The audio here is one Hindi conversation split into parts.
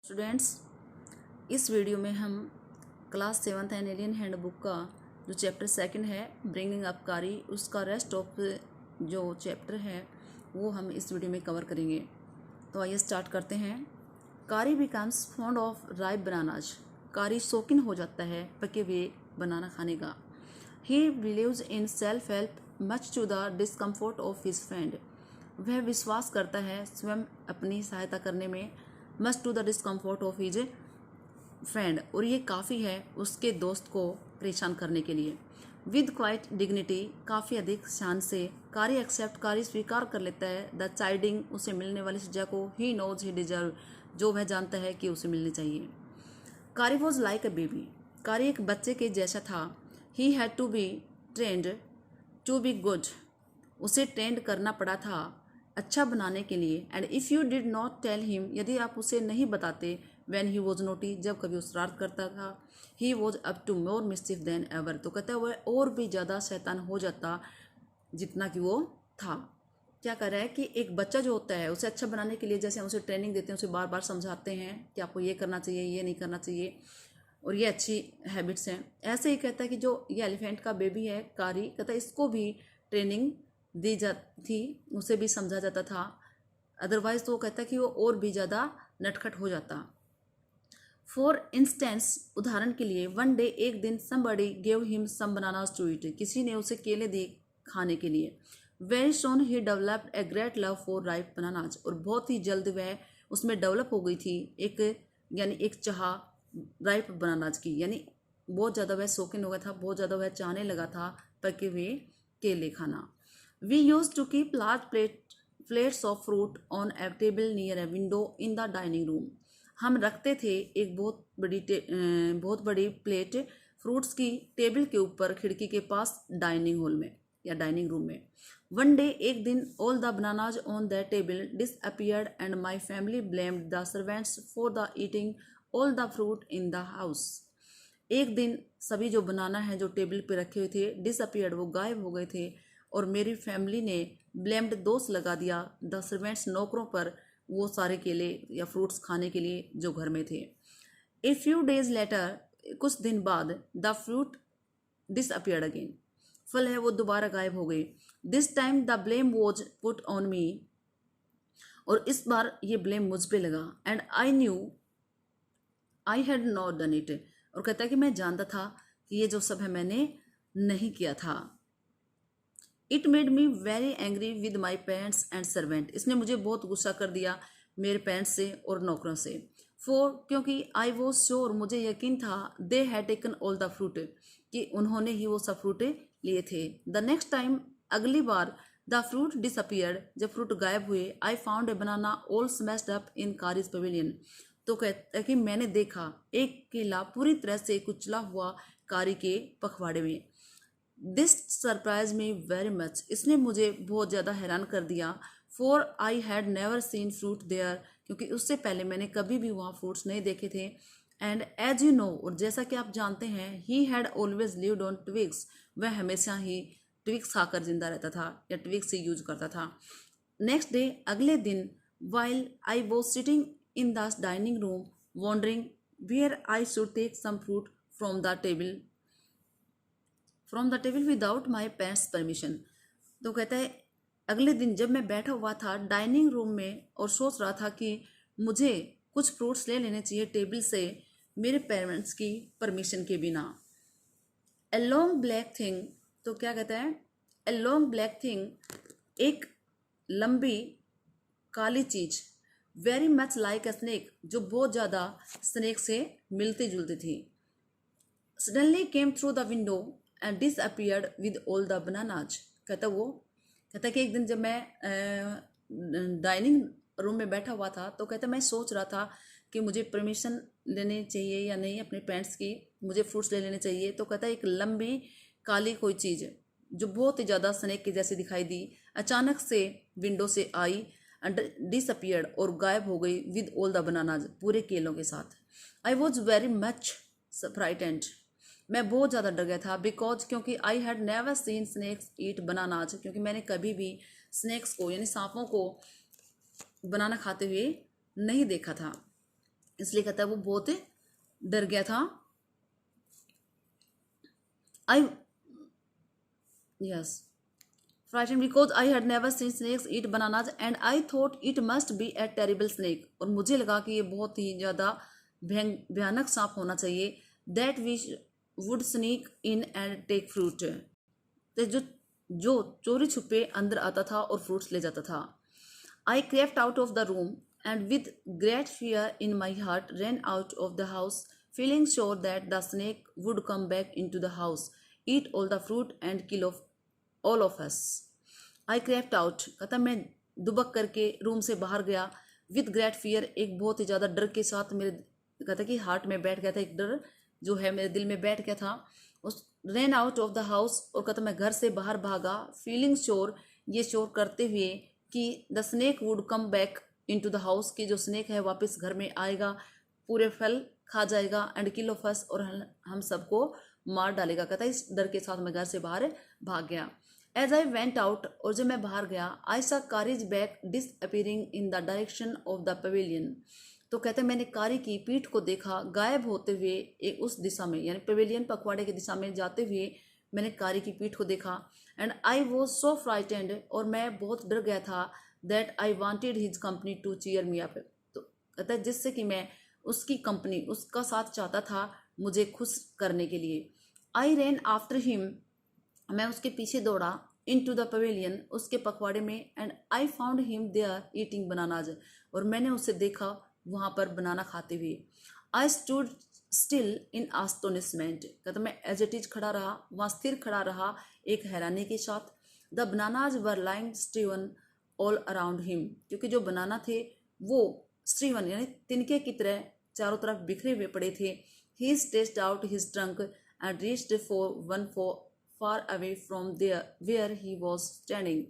स्टूडेंट्स, इस वीडियो में हम class 7th and alien handbook का जो चैप्टर सेकंड है ब्रिंगिंग अप कारी, उसका रेस्ट ऑफ जो चैप्टर है वो हम इस वीडियो में कवर करेंगे। तो आइए स्टार्ट करते हैं। कारी becomes fond of ripe bananas. कारी शौकीन हो जाता है पके हुए बनाना खाने का। He believes in self help much to the discomfort of his friend. वह विश्वास करता है स्वयं अपनी सहायता करने में, much to the discomfort of his friend, और ये काफ़ी है उसके दोस्त को परेशान करने के लिए। विद क्वाइट डिग्निटी, काफ़ी अधिक शान से, कारी एक्सेप्ट, कारी स्वीकार कर लेता है द चाइडिंग, उसे मिलने वाली सजा को, ही नोज ही डिजर्व, जो वह जानता है कि उसे मिलनी चाहिए। कारी वॉज लाइक अ बेबी, कारी एक बच्चे के जैसा था। He had to be trained to be good, उसे ट्रेंड करना पड़ा था अच्छा बनाने के लिए। And if you did not tell him, यदि आप उसे नहीं बताते, व्हेन ही वॉज नोटी, जब कभी वो शरारत करता था, he was up to more mischief than ever, तो कहता है वह और भी ज़्यादा शैतान हो जाता जितना कि वो था। क्या कर रहा है कि एक बच्चा जो होता है उसे अच्छा बनाने के लिए जैसे हम उसे ट्रेनिंग देते हैं, उसे बार बार समझाते हैं कि आपको ये करना चाहिए, ये नहीं करना चाहिए, और ये अच्छी हैबिट्स हैं। ऐसे ही कहता है कि जो ये एलिफेंट का बेबी है कारी, कहता है इसको भी ट्रेनिंग दी जाती थी, उसे भी समझा जाता था, अदरवाइज तो वो कहता है कि वो और भी ज़्यादा नटखट हो जाता। फॉर इंस्टेंस, उदाहरण के लिए, वन डे, एक दिन, somebody gave him some bananas to eat, किसी ने उसे केले दिए खाने के लिए। Very soon he developed a great love for ripe bananas, और बहुत ही जल्द वह उसमें डेवलप हो गई थी एक चाह राइप बनानाज की, यानी बहुत ज़्यादा वह शौकीन हो गया था, बहुत ज़्यादा वह चाहने लगा था पके हुए केले खाना। We use to keep large plates of fruit on a table near a window in the dining room, हम रखते थे एक बहुत बड़ी प्लेट फ्रूट्स की टेबल के ऊपर खिड़की के पास डाइनिंग हॉल में या डाइनिंग रूम में। वन डे, एक दिन, all the bananas on the table disappeared and my family blamed the servants for the eating all the fruit in the house. एक दिन सभी जो बनाना है जो टेबल पे रखे हुए थे डिसअपियर्ड, वो गायब हो गए थे, और मेरी फैमिली ने ब्लेम्ड, दोष लगा दिया द सर्वेंट्स, नौकरों पर, वो सारे केले या फ्रूट्स खाने के लिए जो घर में थे। ए फ्यू डेज लेटर, कुछ दिन बाद, द फ्रूट डिसअपियर्ड अगेन, फल है वो दोबारा गायब हो गए। This time the blame was put on me, और इस बार ये ब्लेम मुझ पे लगा। And I knew I had not done it, और कहता है कि मैं जानता था कि ये जो सब है मैंने नहीं किया था। It made me very angry with my parents and servant, इसने मुझे बहुत गुस्सा कर दिया मेरे पेरेंट्स से और नौकरों से। फोर, क्योंकि आई वॉज श्योर, मुझे यकीन था, they had taken all the fruit, कि उन्होंने ही वो सब फ्रूट लिए थे। द नेक्स्ट टाइम, अगली बार, द फ्रूट डिसअपियर्ड, जब फ्रूट गायब हुए, I found a banana all smashed up in Kari's pavilion, तो कहता है कि मैंने देखा एक केला पूरी तरह से कुचला हुआ कारी के पखवाड़े में। This surprise me very much, इसने मुझे बहुत ज़्यादा हैरान कर दिया। For I had never seen fruit there, क्योंकि उससे पहले मैंने कभी भी वहाँ फ्रूट्स नहीं देखे थे। एंड एज यू नो, और जैसा कि आप जानते हैं, he had always lived on twigs, वह हमेशा ही ट्विग्स खाकर जिंदा रहता था या ट्विग्स से यूज करता था। नेक्स्ट डे, अगले दिन, while I was sitting in the dining room wondering where I should take some fruit from the table without my parents permission, तो कहता है अगले दिन जब मैं बैठा हुआ था डाइनिंग रूम में और सोच रहा था कि मुझे कुछ फ्रूट्स ले लेने चाहिए टेबल से मेरे पेरेंट्स की परमिशन के बिना। ए लॉन्ग ब्लैक थिंग, तो क्या कहता है, ए लॉन्ग ब्लैक थिंग, एक लंबी काली चीज, वेरी मच लाइक अ स्नेक, जो बहुत ज़्यादा स्नेक से मिलती जुलती थी, suddenly came through the window and disappeared with all the bananas, कहता कि एक दिन जब मैं डाइनिंग रूम में बैठा हुआ था, तो कहता मैं सोच रहा था कि मुझे परमिशन लेनी चाहिए या नहीं अपने पेरेंट्स की, मुझे फ्रूट्स ले लेने चाहिए। तो कहता एक लंबी काली कोई चीज़ जो बहुत ही ज़्यादा स्नेक की जैसी दिखाई दी, अचानक से विंडो से आई एंड डिसअपियर्ड, और गायब हो गई विद ऑल द बनानाज, पूरे केलों के साथ। I was very much frightened, मैं बहुत ज़्यादा डर गया था, बिकॉज, क्योंकि I had never seen snakes eat bananas, क्योंकि मैंने कभी भी स्नेक्स को यानी सांपों को बनाना खाते हुए नहीं देखा था। इसलिए कहता है वो बहुत डर गया था। आई yes frightened because I had never seen snakes eat bananas and I thought it must be a terrible snake। और मुझे लगा कि ये बहुत ही ज़्यादा भयानक सांप होना चाहिए। that we would sneak in and take fruit। तो जो जो चोरी छुपे अंदर आता था और फ्रूट्स ले जाता था। I crept out of the room and with great fear in my heart ran out of the house, feeling sure that the snake would come back into the house, eat all the fruit and kill of all of us। I crept out कहता मैं दुबक करके रूम से बाहर गया। विद ग्रेट फियर एक बहुत ही ज़्यादा डर के साथ मेरे कहता कि हार्ट में बैठ गया था, एक डर जो है मेरे दिल में बैठ गया था। उस rain out of the house और कहता मैं घर से बाहर भागा। फीलिंग श्योर ये श्योर करते हुए कि the snake would come back into the house कि जो स्नेक है वापस घर में आएगा, पूरे फल खा जाएगा एंड किल ऑफ अस और हम सबको मार डालेगा। कहता इस डर के साथ मैं घर से बाहर भाग गया। एज आई वेंट आउट और जब मैं बाहर गया I saw Kari's back disappearing in the direction of the pavilion. तो कहते मैंने कारी की पीठ को देखा गायब होते हुए एक उस दिशा में, यानी पवेलियन पखवाड़े की दिशा में जाते हुए मैंने कारी की पीठ को देखा। And I was so frightened और मैं बहुत डर गया था that I wanted his company to cheer me up. तो कहता है जिससे कि मैं उसकी कंपनी उसका साथ चाहता था मुझे खुश करने के लिए। आई रैन आफ्टर हिम मैं उसके पीछे दौड़ा इन टू द पवेलियन उसके पखवाड़े में। And I found him there eating bananas और मैंने उसे देखा वहाँ पर बनाना खाते हुए। आई स्टूड स्टिल इन आस्टोनिशमेंट कहता मैं एज इट इज खड़ा रहा, वहाँ स्थिर खड़ा रहा एक हैरानी के साथ। The bananas were lying Steven all around him क्योंकि जो बनाना थे वो स्टीवन यानी तिनके की तरह चारों तरफ बिखरे हुए पड़े थे। He stretched out his trunk and reached for far away from there where he was standing.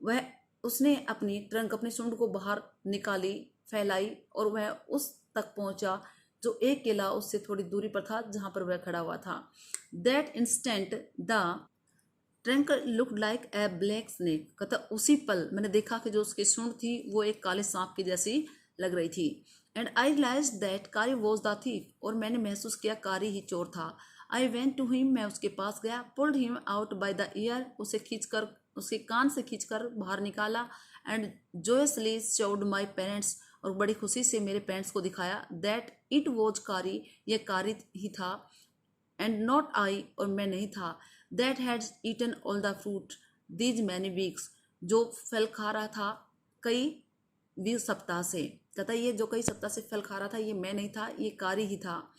वह उसने अपनी ट्रंक अपनी सूंड को बाहर निकाली फैलाई और वह उस तक पहुंचा जो एक किला उससे थोड़ी दूरी पर था जहां पर वह खड़ा हुआ था। That instant the trunk looked like a black snake कहता उसी पल मैंने देखा कि जो उसकी सूंड थी वो एक काले सांप की जैसी लग रही थी। एंड आई रियलाइज दैट कारी वॉज द थीफ और मैंने महसूस किया कारी ही चोर था। आई वेंट टू हिम मैं उसके पास गया। Pulled him out by the year उसे खींचकर उसके कान से खींचकर बाहर निकाला। एंड जोयसली शोड माई पेरेंट्स और बड़ी खुशी से मेरे पेरेंट्स को दिखाया दैट इट वॉज कारी ये कारी ही था। एंड नॉट आई और मैं नहीं था। That had eaten all the fruit these many weeks जो फल खा रहा था कई सप्ताह से। कहता ये जो कई सप्ताह से फल खा रहा था ये मैं नहीं था, ये कारी ही था।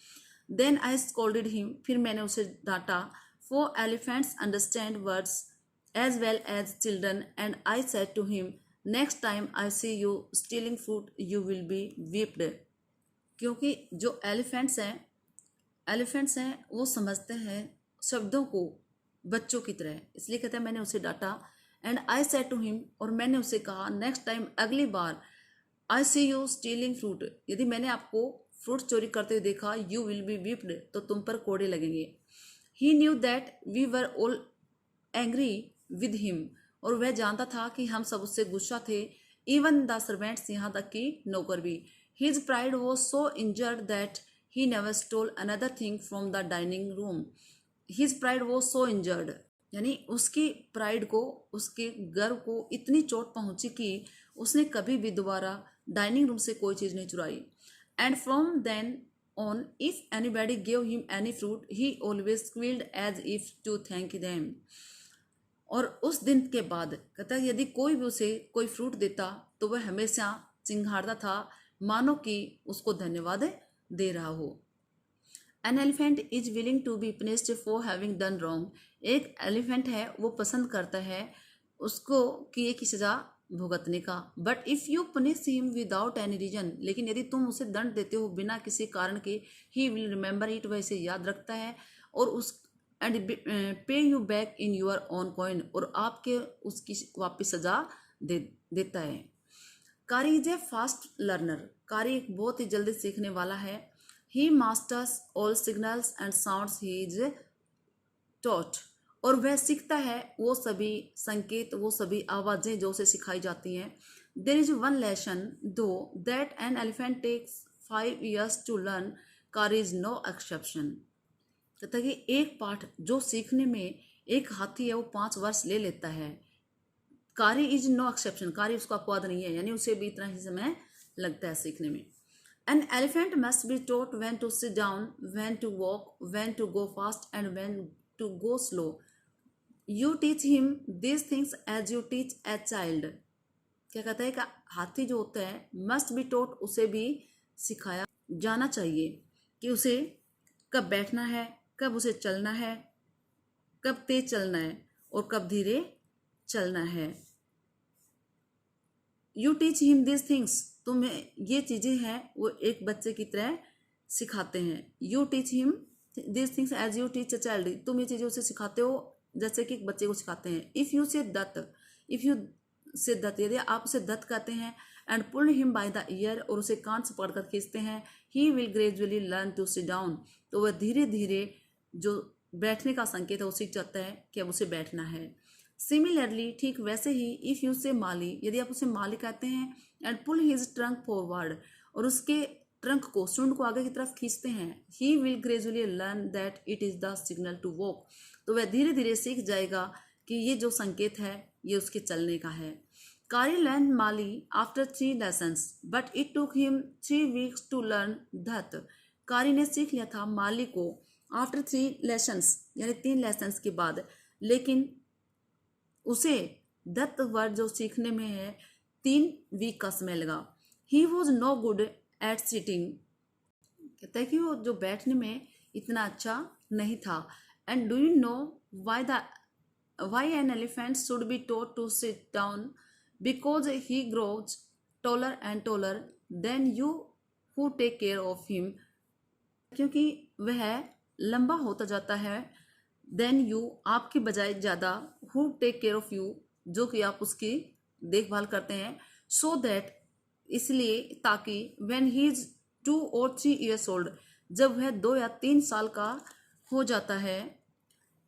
देन आई स्कोल्डेड हिम फिर मैंने उसे डांटा। For elephants understand words as well as children and I said to him next time I see you stealing fruit you will be whipped. क्योंकि जो एलिफेंट्स हैं वो समझते हैं शब्दों को बच्चों की तरह, इसलिए कहते हैं मैंने उसे डांटा। And I said to him और मैंने उसे कहा नेक्स्ट टाइम अगली बार I see you stealing fruit यदि मैंने आपको फ्रूट चोरी करते हुए देखा यू विल बी वीप्ड तो तुम पर कोड़े लगेंगे। He knew that we were all angry with him और वह जानता था कि हम सब उससे गुस्सा थे। इवन द सर्वेंट्स यहाँ तक कि नौकर भी। His pride was so injured that he never stole another thing from the dining room. His pride was so injured यानी उसकी प्राइड को उसके गर्व को इतनी चोट पहुंची कि उसने कभी भी दोबारा डाइनिंग रूम से कोई चीज़ नहीं चुराई। And from then on if anybody give him any fruit he always squealed as if to thank them. और उस दिन के बाद कहता है यदि कोई भी उसे कोई फ्रूट देता तो वह हमेशा चिंघाड़ता था मानो कि उसको धन्यवाद दे रहा हो। An elephant is willing to be punished for having done wrong. एक एलिफेंट है वो पसंद करता है उसको किए की सजा भुगतने का। But if you punish him without any reason लेकिन यदि तुम उसे दंड देते हो बिना किसी कारण के ही विल रिमेंबर इट वह इसे याद रखता है और उस and pay you back in your own coin और आपके उसकी वापस सजा देता है। कारी इज ए फास्ट लर्नर कारी एक बहुत ही जल्दी सीखने वाला है। He masters all signals and sounds he is taught और वह सीखता है वो सभी संकेत वो सभी आवाज़ें जो उसे सिखाई जाती हैं। There is one lesson though that an elephant takes 5 years to learn, Kari is no exception. कहता है कि एक पाठ जो सीखने में एक हाथी है वो 5 वर्ष ले लेता है, कारी इज नो एक्सेप्शन, कारी उसका अपवाद नहीं है, यानी उसे भी इतना ही समय लगता है सीखने में। An elephant must be taught when to sit down, when to walk, when to go fast and when to go slow. You teach him this things as you teach a child. क्या कहता है कि हाथी जो होता है मस्ट बी टॉट, उसे भी सिखाया जाना चाहिए कि उसे कब बैठना है, कब उसे चलना है, कब तेज चलना है और कब धीरे चलना है। You teach him this things, तुम्हें ये चीज़ें हैं वो एक बच्चे की तरह सिखाते हैं। You teach him this things as you teach a child, तुम ये चीज़ें उसे सिखाते हो जैसे कि एक बच्चे को सिखाते हैं। इफ़ यू से दत्त, इफ़ यू से दत्त, यदि आप उसे दत्त कहते हैं, and pull him by the ear, और उसे कान से पकड़कर खींचते हैं, he will gradually learn to sit down, तो वह धीरे धीरे जो बैठने का संकेत है वो सीख जाता है कि अब उसे बैठना है। सिमिलरली, ठीक वैसे ही, इफ़ यू से माली, यदि आप उसे माली कहते हैं, and pull his trunk forward, और उसके ट्रंक को, सूंड को आगे की तरफ खींचते हैं, he will gradually learn that it is the signal to walk, तो वह धीरे धीरे सीख जाएगा कि ये जो संकेत है ये उसके चलने का है। कारी लर्न माली after 3 lessons, but it took him 3 weeks to learn धत। कारी ने सीख लिया था माली को आफ्टर 3 lessons, यानी 3 लेसन्स के बाद, लेकिन उसे दत्त वर्ड जो सीखने में है 3 वीक का समय लगा। He was no good at sitting, कहता है कि वो जो बैठने में इतना अच्छा नहीं था। And do you know why an elephant should be taught to sit down, because he grows taller and taller than you who take care of him, क्योंकि वह लंबा होता जाता है, देन यू आपके बजाय ज़्यादा, who take care of you जो कि आप उसकी देखभाल करते हैं, सो दैट इसलिए ताकि when he is 2 or 3 years old, जब वह 2 या 3 साल का हो जाता है,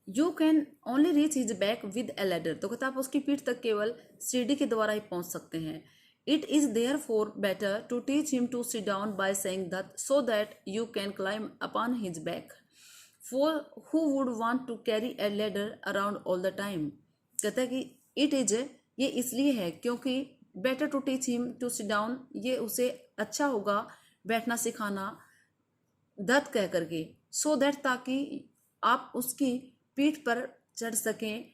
you can only reach his back with A ladder, तो कहता आप उसकी पीठ तक केवल सीढ़ी के द्वारा ही पहुंच सकते हैं। It is therefore better to teach him to sit down by saying that, so that you can climb upon his back, for who would want to carry a ladder around all the time. कहता है कि इट इज, ये इसलिए है क्योंकि better to teach him to sit down, ये उसे अच्छा होगा बैठना सिखाना दत्त कह करके, सो दैट ताकि आप उसकी पीठ पर चढ़ सकें,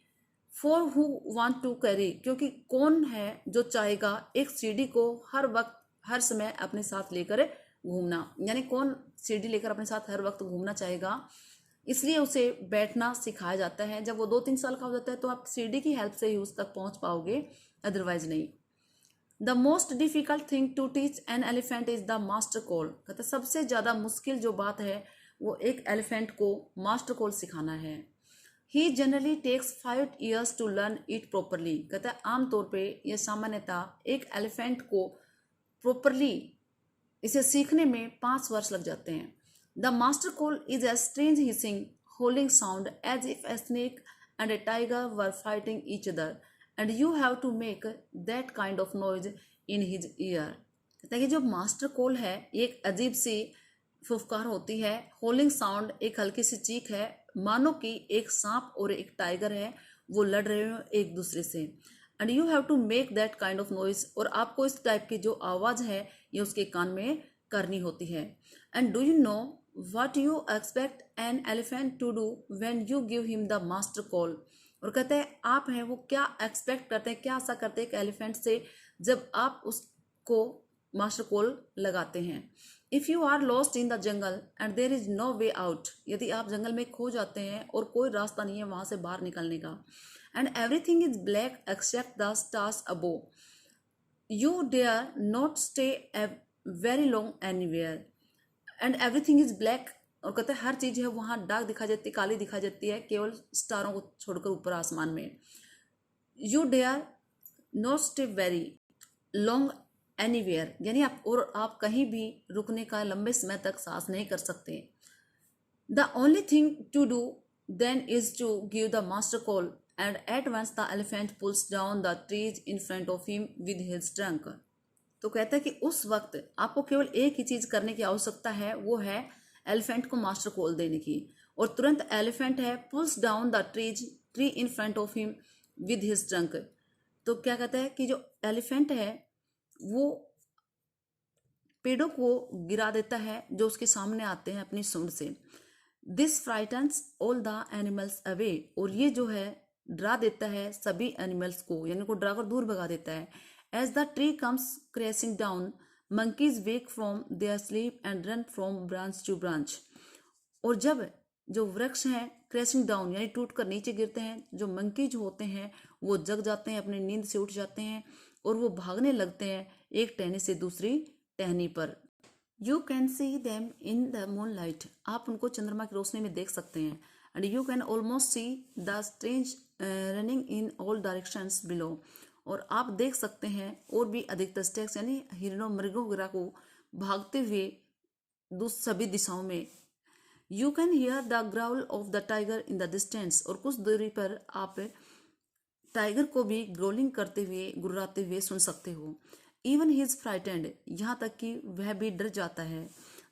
for who want to carry, क्योंकि कौन है जो चाहेगा एक सीढ़ी को हर वक्त हर समय अपने साथ लेकर घूमना, यानी कौन सीढ़ी लेकर अपने साथ हर वक्त घूमना चाहेगा, इसलिए उसे बैठना सिखाया जाता है। जब वो 2-3 साल का हो जाता है तो आप सीढ़ी की हेल्प से ही उस तक पहुंच पाओगे, अदरवाइज नहीं। The most difficult thing to teach an elephant is the master call, कहते सबसे ज़्यादा मुश्किल जो बात है वो एक एलिफेंट को मास्टर कॉल सिखाना है। He generally takes 5 years to learn it properly, कहता है आमतौर पे यह सामान्यतः एक एलिफेंट को प्रॉपरली इसे सीखने में 5 वर्ष लग जाते हैं। The master call is a strange hissing howling sound as if a snake and a tiger were fighting each other, and you have to make that kind of noise in his ear. कहता है कि जो मास्टर कॉल है एक अजीब सी फुफकार होती है, होलिंग साउंड एक हल्की सी चीख है, मानो कि एक सांप और एक टाइगर है वो लड़ रहे हो एक दूसरे से, and you have to make that kind of noise, और आपको इस टाइप की जो आवाज़ है ये उसके कान में करनी होती है। And do you no what you expect an elephant to do when you give him the master call, और कहते हैं आप हैं वो क्या एक्सपेक्ट करते हैं, क्या आशा करते हैं एक एलिफेंट से जब आप उसको मास्टर कॉल लगाते हैं। If you are lost in the jungle and there is no way out, यदि आप जंगल में खो जाते हैं और कोई रास्ता नहीं है वहाँ से बाहर निकलने का, and everything is black except the stars above, you dare not stay very long anywhere, and everything is black, और कहते हैं हर चीज़ है वहाँ डार्क दिखाई जाती है, काली दिखाई जाती है, केवल स्टारों को छोड़कर ऊपर आसमान में। You dare not stay very long anywhere, यानी आप कहीं भी रुकने का लंबे समय तक साहस नहीं कर सकते। The only thing to do then is to give the master call, and at once the elephant pulls down the trees in front of him with his trunk. तो कहता है कि उस वक्त आपको केवल एक ही चीज़ करने की आवश्यकता है, वो है एलिफेंट को मास्टर कॉल देने की। और तुरंत एलिफेंट है pulls down the tree in front of him with his trunk. तो क्या कहता है कि जो एलिफेंट है वो पेड़ों को गिरा देता है जो उसके सामने आते हैं अपनी सूंड से। This frightens all the animals away, और ये जो है डरा देता है सभी एनिमल्स को, यानी को डरा कर दूर भगा देता है। As the tree comes crashing down monkeys wake from their sleep and run from branch to branch. और जब जो वृक्ष हैं क्रैशिंग डाउन यानी टूट कर नीचे गिरते हैं, जो मंकीज होते हैं वो जग जाते हैं, अपनी नींद से उठ जाते हैं और वो भागने लगते हैं एक टहनी से दूसरी टहनी पर। You can see them in the moon light, आप उनको चंद्रमा की रोशनी में देख सकते हैं। And you can almost see the strange running in all directions below, और आप देख सकते हैं और भी अधिकतर स्टेक्स यानी हिरणों मृगों वगैरह को भागते हुए सभी दिशाओं में। You can hear the growl of the tiger in the distance, और कुछ दूरी पर आप टाइगर को भी ग्रोलिंग करते हुए गुर्राते हुए सुन सकते हो। इवन ही इज फ्राइटेंड, यहाँ तक कि वह भी डर जाता है।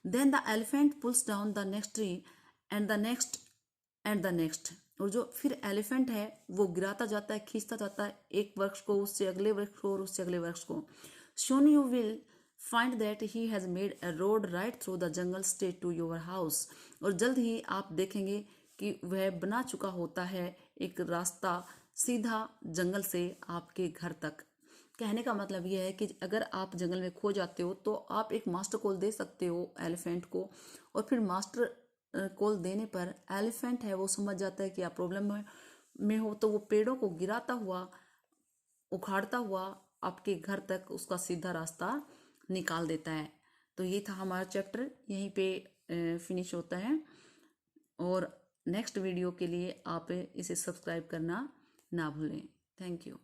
Then the elephant pulls down the next tree and the next and the next, और जो फिर एलिफेंट है वो गिराता जाता है, खींचता जाता है एक वृक्ष को, उससे अगले वृक्ष को और उससे अगले वृक्ष को। Soon you will find that he has made a road right through the jungle straight to your house, और जल्द ही आप देखेंगे कि वह बना चुका होता है एक रास्ता सीधा जंगल से आपके घर तक। कहने का मतलब यह है कि अगर आप जंगल में खो जाते हो तो आप एक मास्टर कॉल दे सकते हो एलिफेंट को, और फिर मास्टर कॉल देने पर एलिफेंट है वो समझ जाता है कि आप प्रॉब्लम में हो, तो वो पेड़ों को गिराता हुआ उखाड़ता हुआ आपके घर तक उसका सीधा रास्ता निकाल देता है। तो ये था हमारा चैप्टर, यहीं पे फिनिश होता है। और नेक्स्ट वीडियो के लिए आप इसे सब्सक्राइब करना ना भूलें। Thank you.